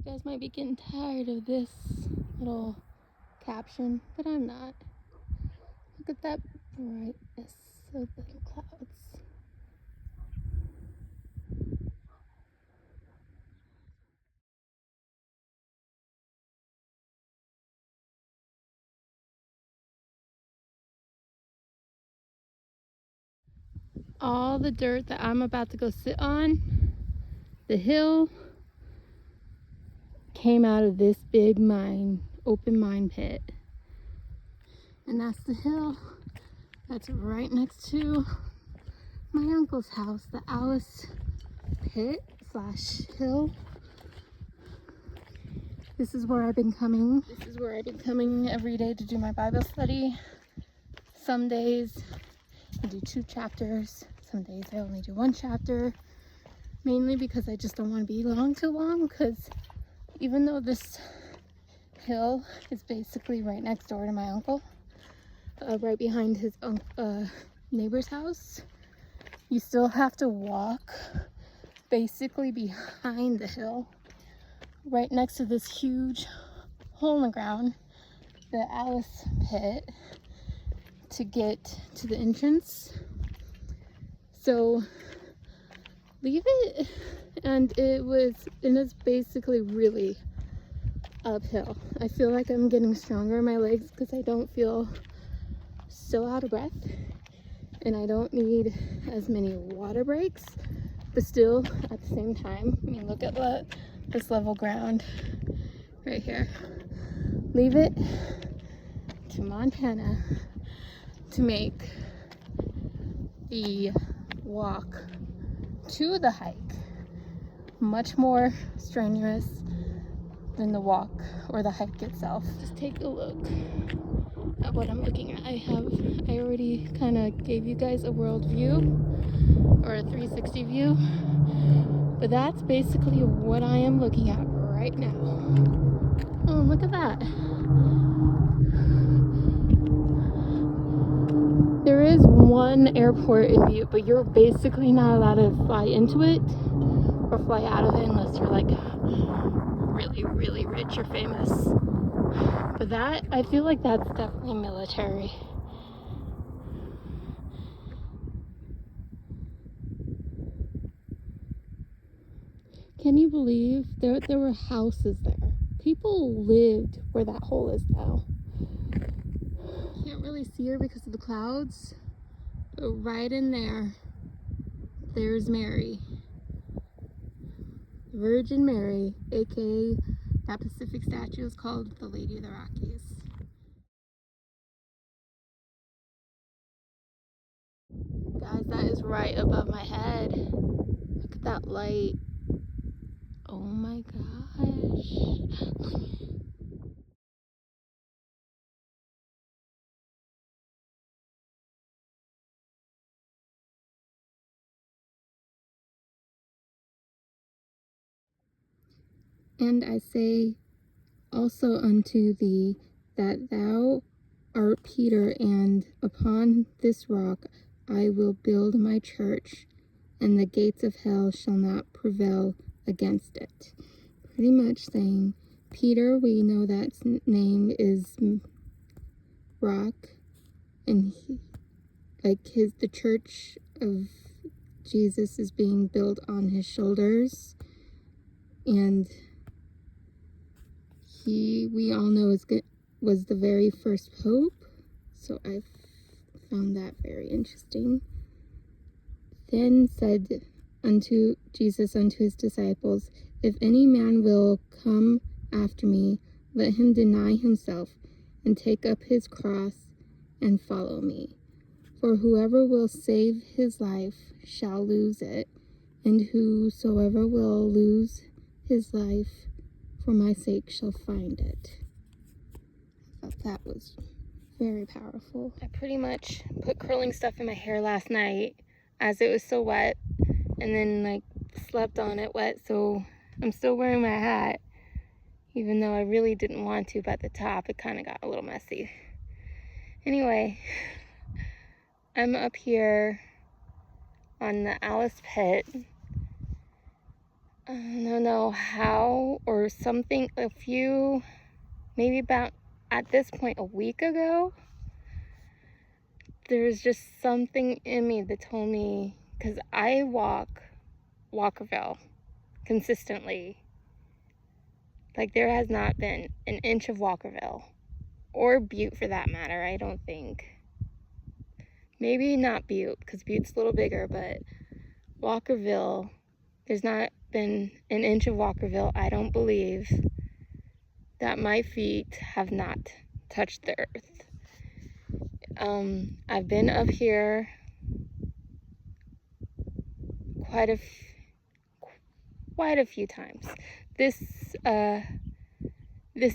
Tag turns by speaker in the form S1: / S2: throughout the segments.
S1: You guys might be getting tired of this little caption, but I'm not. Look at that brightness of the clouds. All the dirt that I'm about to go sit on, the hill, came out of this big mine, open mine pit. And that's the hill that's right next to my uncle's house, the Alice pit / hill. This is where I've been coming. This is where I've been coming every day to do my Bible study. Some days I do 2 chapters. Some days I only do 1 chapter. Mainly because I just don't want to be too long. Because even though this hill is basically right next door to my uncle, right behind his neighbor's house, you still have to walk basically behind the hill, right next to this huge hole in the ground, the Alice pit, to get to the entrance. So leave it, and it's basically really uphill. I feel like I'm getting stronger in my legs because I don't feel so out of breath, and I don't need as many water breaks, but still at the same time, I mean, look at this level ground right here. Leave it to Montana to make the walk to the hike much more strenuous than the walk or the hike itself. Just take a look at what I'm looking at. I already kind of gave you guys a world view or a 360 view, but that's basically what I am looking at right now. Oh, look at that. There is one airport in view, but you're basically not allowed to fly into it or fly out of it unless you're like really, really rich or famous. But that, I feel like that's definitely military. Can you believe there were houses there? People lived where that hole is now. Can't really see her because of the clouds, but right in there's Mary. Virgin Mary, aka that Pacific statue is called the Lady of the Rockies. Guys, that is right above my head. Look at that light. Oh my gosh. And I say also unto thee that thou art Peter, and upon this rock I will build my church, and the gates of hell shall not prevail against it. Pretty much saying, Peter, we know that name is rock, and the church of Jesus is being built on his shoulders, and we all know was the very first pope, so I found that very interesting. Then said Jesus unto his disciples, If any man will come after me, let him deny himself, and take up his cross, and follow me. For whoever will save his life shall lose it, and whosoever will lose his life for my sake shall find it. I thought that was very powerful. I pretty much put curling stuff in my hair last night as it was so wet, and then slept on it wet, so I'm still wearing my hat, even though I really didn't want to, but at the top it kind of got a little messy. Anyway, I'm up here on the Alice pit. I don't know how or something, maybe about, at this point, a week ago, there was just something in me that told me, because I walk Walkerville consistently. There has not been an inch of Walkerville, or Butte for that matter, I don't think. Maybe not Butte, because Butte's a little bigger, but Walkerville, there's not been an inch of Walkerville, I don't believe, that my feet have not touched the earth. I've been up here quite a few times. This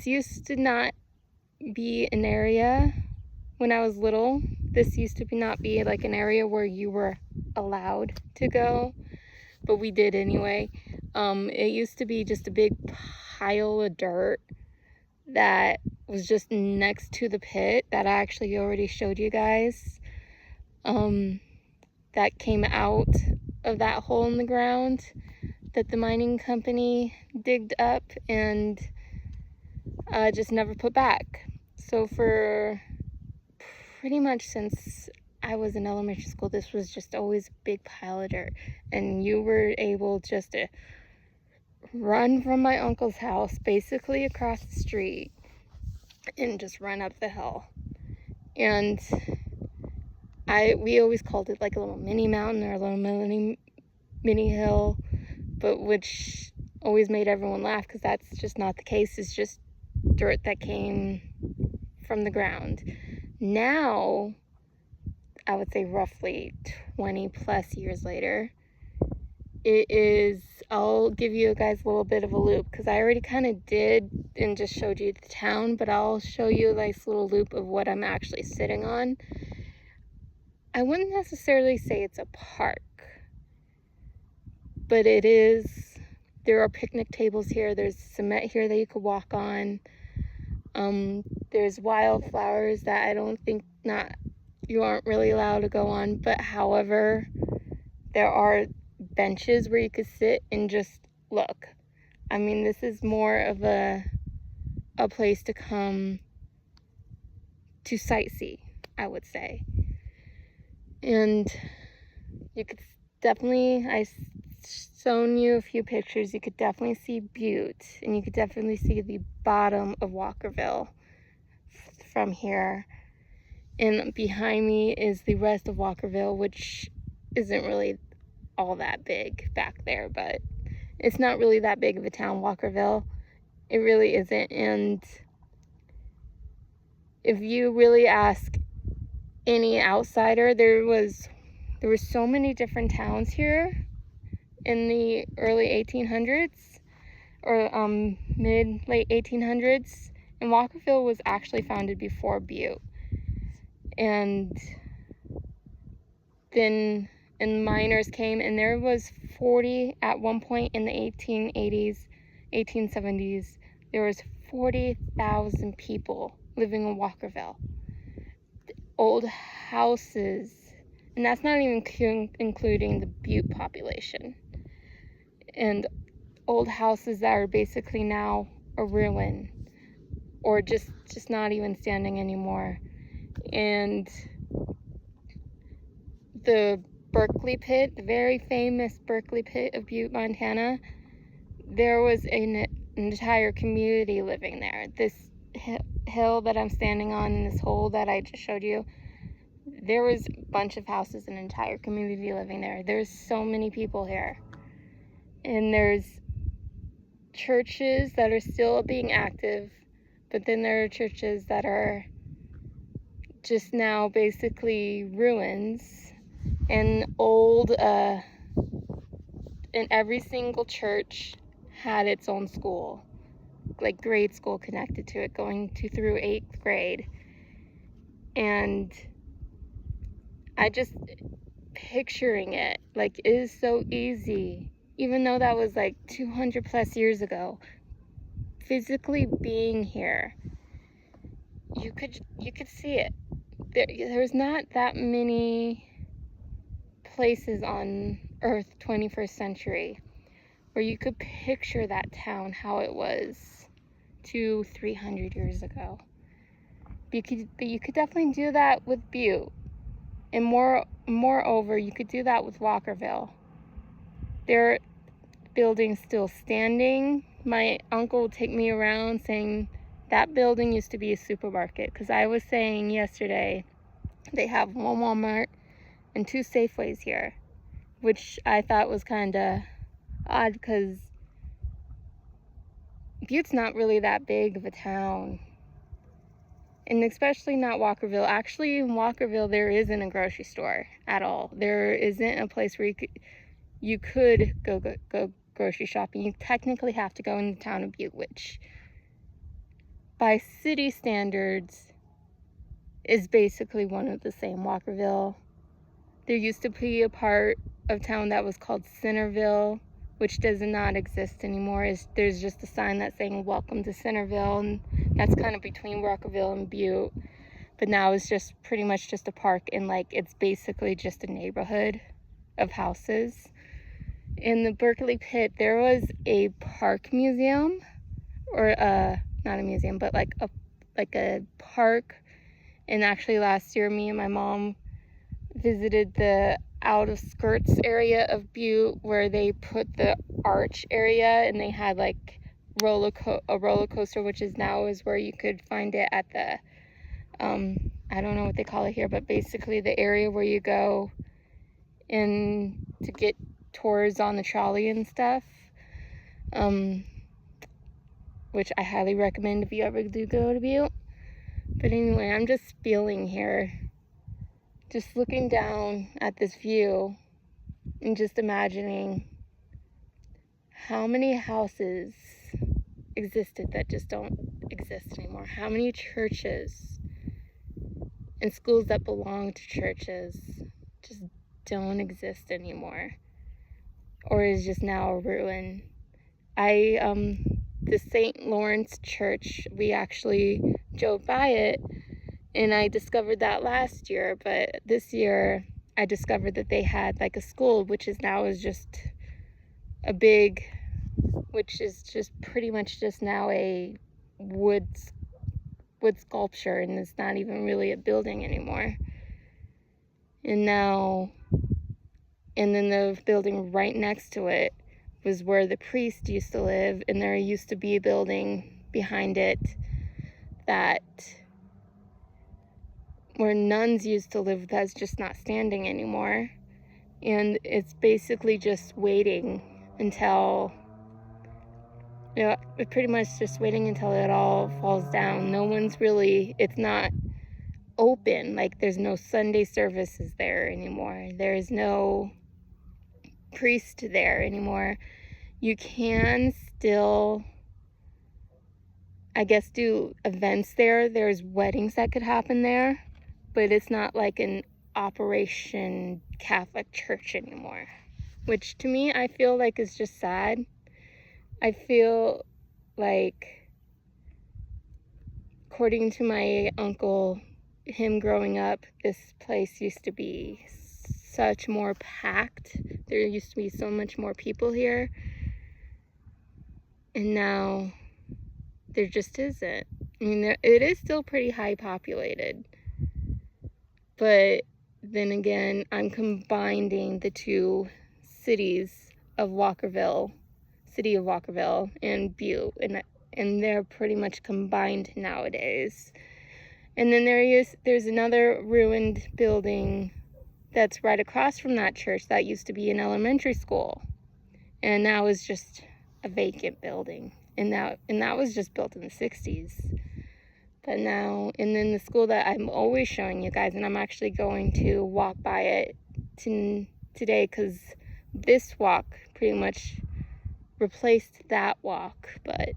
S1: used to not be an area when I was little. This used to not be an area where you were allowed to go, but we did anyway. It used to be just a big pile of dirt that was just next to the pit that I actually already showed you guys, that came out of that hole in the ground that the mining company digged up and just never put back. So for pretty much since I was in elementary school, this was just always a big pile of dirt, and you were able just to run from my uncle's house basically across the street and just run up the hill. And we always called it a little mini mountain or a little mini hill, but which always made everyone laugh, because that's just not the case. It's just dirt that came from the ground. Now, I would say roughly 20 plus years later, it is, I'll give you guys a little bit of a loop, because I already kind of did and just showed you the town, but I'll show you a nice little loop of what I'm actually sitting on. I wouldn't necessarily say it's a park, but it is. There are picnic tables here, there's cement here that you could walk on. There's wildflowers that I don't think you aren't really allowed to go on, but however, there are benches where you could sit and just look. I mean, this is more of a place to come to sightsee, I would say. And you could definitely, I've shown you a few pictures, you could definitely see Butte, and you could definitely see the bottom of Walkerville from here. And behind me is the rest of Walkerville, which isn't really all that big back there, but it's not really that big of a town, Walkerville. It really isn't. And if you really ask any outsider, there were so many different towns here in the early 1800s or late 1800s, and Walkerville was actually founded before Butte. And then miners came, and there was 40 at one point in the 1880s, 1870s. There was 40,000 people living in Walkerville. old houses, and that's not even including the Butte population, and old houses that are basically now a ruin, or just not even standing anymore. And the Berkeley Pit, the very famous Berkeley Pit of Butte, Montana, there was an entire community living there. This hill that I'm standing on, and this hole that I just showed you, there was a bunch of houses, an entire community living there. There's so many people here. And there's churches that are still being active, but then there are churches that are just now basically ruins and old, and every single church had its own school, like grade school connected to it, going through 8th grade. And I just picturing it, like, it is so easy, even though that was like 200 plus years ago. Physically being here, you could see it. There's not that many places on Earth 21st century where you could picture that town how it was 200-300 years ago. But you could definitely do that with Butte. And moreover, you could do that with Walkerville. There are buildings still standing. My uncle would take me around saying that building used to be a supermarket, because I was saying yesterday they have one Walmart and 2 Safeways here, which I thought was kind of odd because Butte's not really that big of a town. And especially not Walkerville. Actually, in Walkerville, there isn't a grocery store at all. There isn't a place where you could go grocery shopping. You technically have to go in the town of Butte, which by city standards is basically one of the same. Walkerville. There used to be a part of town that was called Centerville, which does not exist anymore. There's just a sign that's saying "Welcome to Centerville," and that's kind of between Walkerville and Butte. But now it's just pretty much just a park, and like it's basically just a neighborhood of houses. In the Berkeley Pit, there was a park museum, or not a museum, but like a park. And actually last year, me and my mom visited the out of skirts area of Butte, where they put the arch area, and they had like a roller coaster, which is where you could find it at the I don't know what they call it here, but basically the area where you go in to get tours on the trolley and stuff, which I highly recommend if you ever do go to Butte. But anyway, I'm just feeling here, just looking down at this view and just imagining how many houses existed that just don't exist anymore. How many churches and schools that belong to churches just don't exist anymore, or is just now a ruin. The St. Lawrence Church, we actually drove by it, and I discovered that last year, but this year I discovered that they had like a school, which is just a big, which is just pretty much just now a wood sculpture, and it's not even really a building anymore. And then the building right next to it was where the priest used to live, and there used to be a building behind it where nuns used to live, that's just not standing anymore. And it's basically just waiting until, pretty much just waiting until it all falls down. It's not open, like there's no Sunday services there anymore. There's no priest there anymore. You can still, I guess, do events there. There's weddings that could happen there, but it's not like an Operation Catholic Church anymore, which to me, I feel like is just sad. I feel like, according to my uncle, him growing up, this place used to be such more packed. There used to be so much more people here. And now there just isn't. I mean, it is still pretty high populated. But then again, I'm combining the two cities of Walkerville, city of Walkerville and Butte, and they're pretty much combined nowadays. And then there's another ruined building that's right across from that church that used to be an elementary school, and now is just a vacant building. And that was just built in the 60s. But now, and then the school that I'm always showing you guys, and I'm actually going to walk by it today, because this walk pretty much replaced that walk. But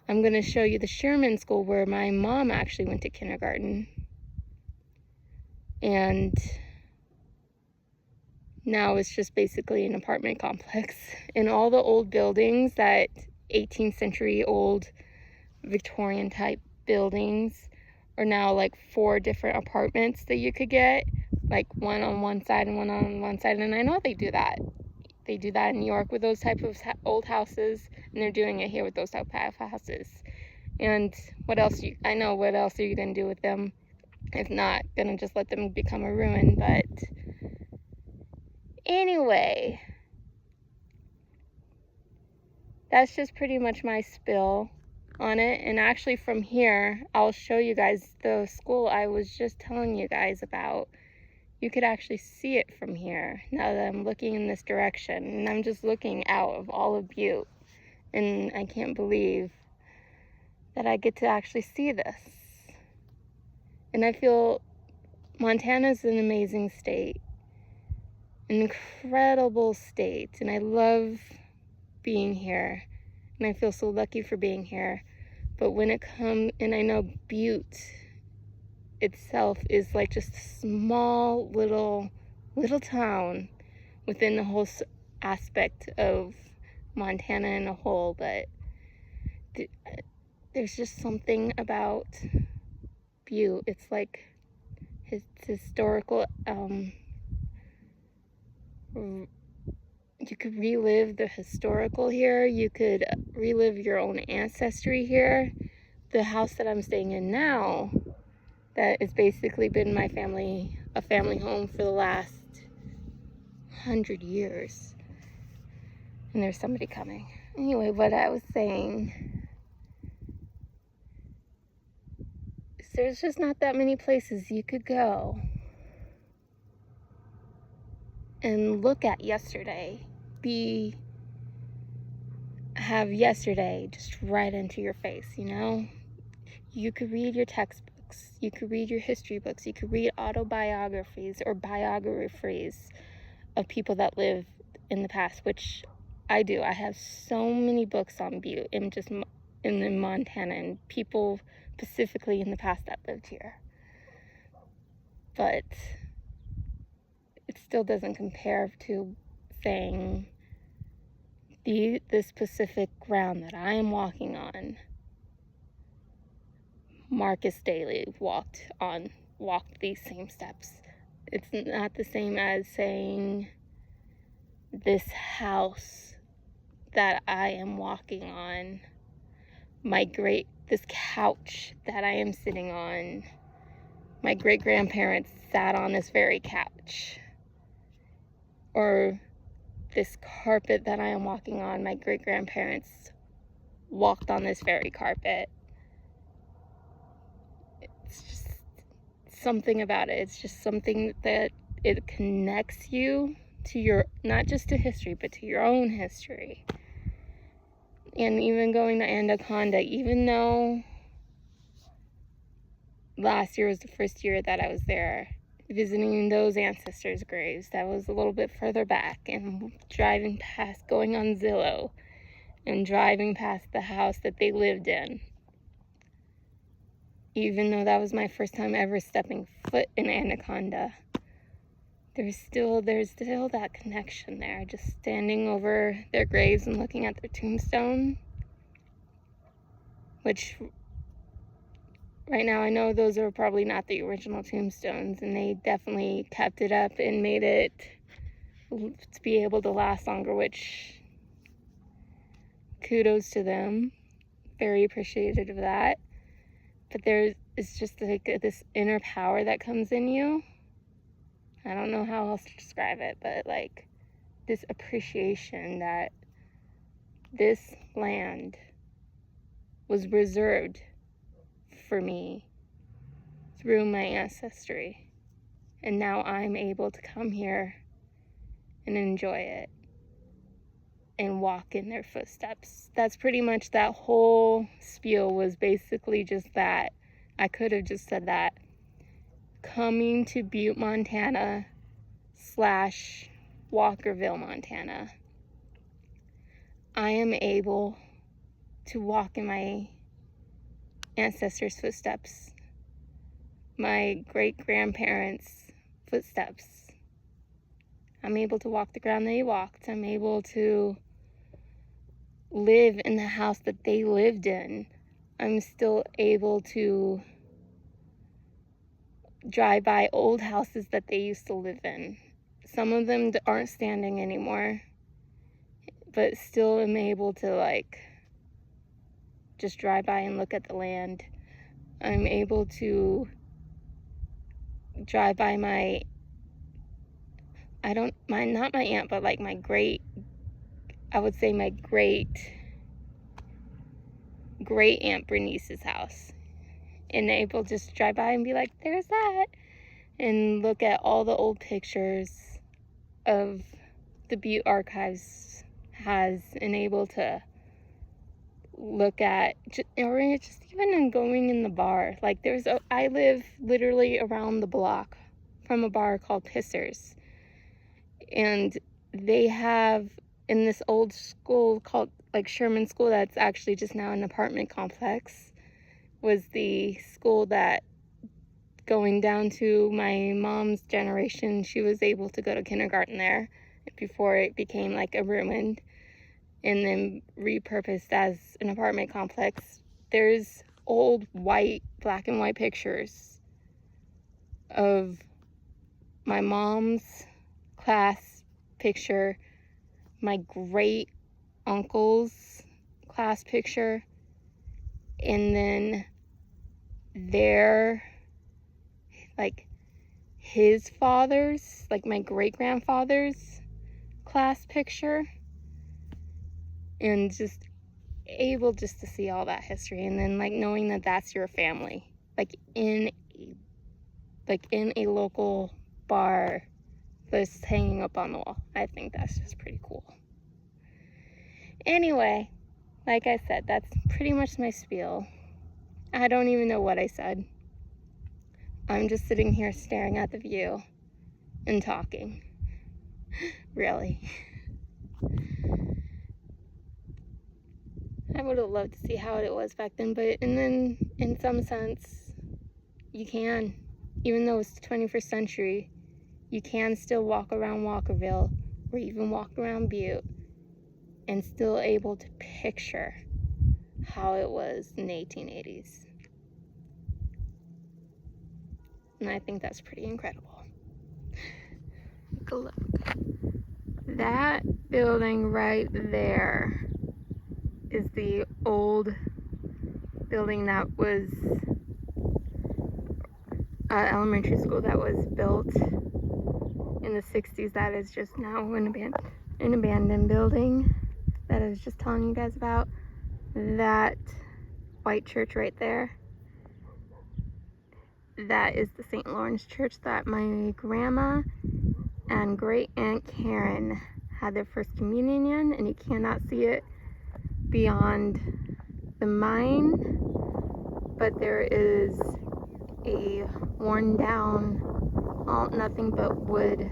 S1: I'm going to show you the Sherman School, where my mom actually went to kindergarten. And now it's just basically an apartment complex. And all the old buildings, that 18th century old Victorian type buildings, are now like 4 different apartments that you could get, like one on one side and one on one side. And I know they do that in New York with those type of old houses, and they're doing it here with those type of houses. And what else are you gonna do with them if not gonna just let them become a ruin? But anyway, that's just pretty much my spill on it. And actually from here, I'll show you guys the school I was just telling you guys about. You could actually see it from here now that I'm looking in this direction, and I'm just looking out of all of Butte, and I can't believe that I get to actually see this. And I feel Montana's an amazing state, an incredible state, and I love being here, and I feel so lucky for being here. But when it comes, and I know Butte itself is like just a small little town within the whole aspect of Montana in a whole, but there's just something about Butte. It's like it's historical. You could relive the historical here. You could relive your own ancestry here. The house that I'm staying in now, that has basically been a family home for the last 100 years. And there's somebody coming. Anyway, what I was saying is there's just not that many places you could go and look at yesterday. Have yesterday just right into your face, you know? You could read your textbooks, you could read your history books, you could read autobiographies or biographies of people that lived in the past, which I do. I have so many books on Butte and just in Montana, and people specifically in the past that lived here. But it still doesn't compare to saying this specific ground that I am walking on, Marcus Daly walked these same steps. It's not the same as saying this house that I am walking on, this couch that I am sitting on, my great-grandparents sat on this very couch, or this carpet that I am walking on, my great-grandparents walked on this very carpet. It's just something about it. It's just something that it connects you to your, not just to history, but to your own history. And even going to Anaconda, even though last year was the first year that I was there, visiting those ancestors' graves, that was a little bit further back, and driving past, going on Zillow, and driving past the house that they lived in. Even though that was my first time ever stepping foot in Anaconda, there's still that connection there. Just standing over their graves and looking at their tombstone, which right now I know those are probably not the original tombstones, and they definitely kept it up and made it to be able to last longer, which kudos to them. Very appreciative of that. But there is just like this inner power that comes in you. I don't know how else to describe it, but like this appreciation that this land was reserved for me through my ancestry. And now I'm able to come here and enjoy it and walk in their footsteps. That's pretty much that whole spiel was basically just that. I could have just said that. Coming to Butte, Montana / Walkerville, Montana, I am able to walk in my ancestors' footsteps, my great-grandparents' footsteps. I'm able to walk the ground they walked. I'm able to live in the house that they lived in. I'm still able to drive by old houses that they used to live in. Some of them aren't standing anymore, but still am able to like just drive by and look at the land. I'm able to drive by not my aunt, but like my great Aunt Bernice's house, and able to just drive by and be like, there's that, and look at all the old pictures of the Butte Archives has, and able to look at, or just even in going in the bar. Like I live literally around the block from a bar called Pissers, and they have in this old school called like Sherman School, that's actually just now an apartment complex, was the school that going down to my mom's generation, she was able to go to kindergarten there before it became like a ruin and then repurposed as an apartment complex. There's old black and white pictures of my mom's class picture, my great uncle's class picture, and then his father's, like my great grandfather's class picture, and just able just to see all that history, and then like knowing that that's your family, like in a local bar that's hanging up on the wall. I think that's just pretty cool. Anyway, like I said, that's pretty much my spiel. I don't even know what I said. I'm just sitting here staring at the view and talking. Really. I would have loved to see how it was back then, but in some sense, you can. Even though it's the 21st century, you can still walk around Walkerville or even walk around Butte and still able to picture how it was in the 1880s. And I think that's pretty incredible. Take a look. That building right there is the old building that was elementary school that was built in the 60s. That is just now an abandoned building that I was just telling you guys about. That white church right there, that is the St. Lawrence Church that my grandma and great aunt Karen had their first communion in, and you cannot see it beyond the mine, but there is a worn down, nothing but wood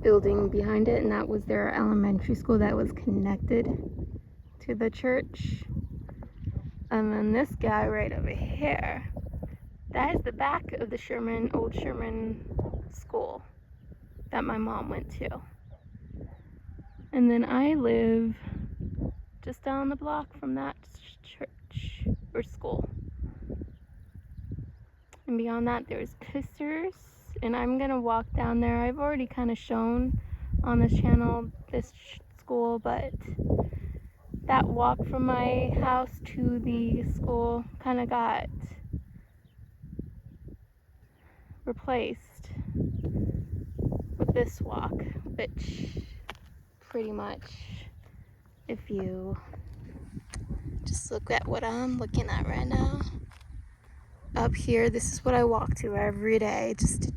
S1: building behind it, and that was their elementary school that was connected to the church. And then this guy right over here, that is the back of the old Sherman school that my mom went to. And then I live just down the block from that church or school. beyond that, there's Pisters, and I'm gonna walk down there. I've already kind of shown on this channel this school, but that walk from my house to the school kind of got replaced with this walk, which pretty much, if you just look at what I'm looking at right now, up here, this is what I walk to every day just to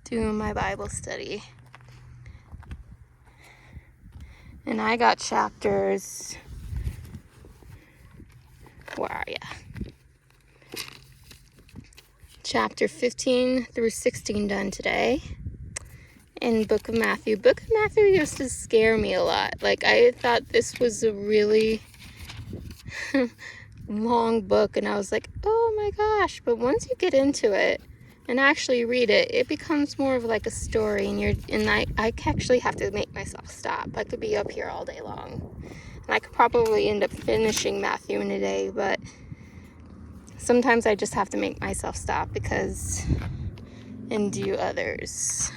S1: do my Bible study. And I got chapters, where are ya? Chapter 15 through 16 done today. In Book of Mathew. Book of Mathew used to scare me a lot. Like, I thought this was a really long book, and I was like, oh my gosh. But once you get into it and actually read it, it becomes more of like a story, and I actually have to make myself stop. I could be up here all day long, and I could probably end up finishing Mathew in a day, but sometimes I just have to make myself stop and do others.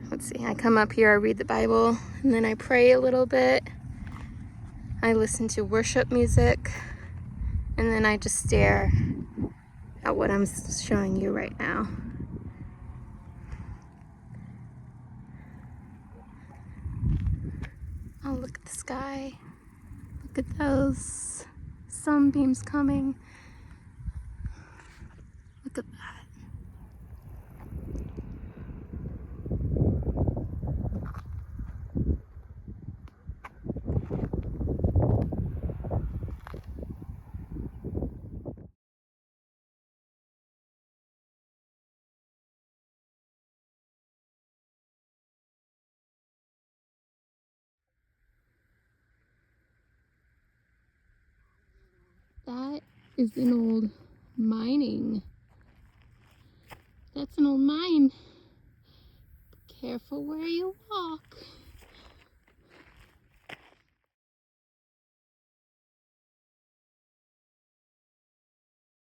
S1: Let's see, I come up here, I read the Bible, and then I pray a little bit. I listen to worship music, and then I just stare at what I'm showing you right now. Oh, look at the sky. Look at those sunbeams coming. Look at that. That is an old mining. That's an old mine. Careful where you walk.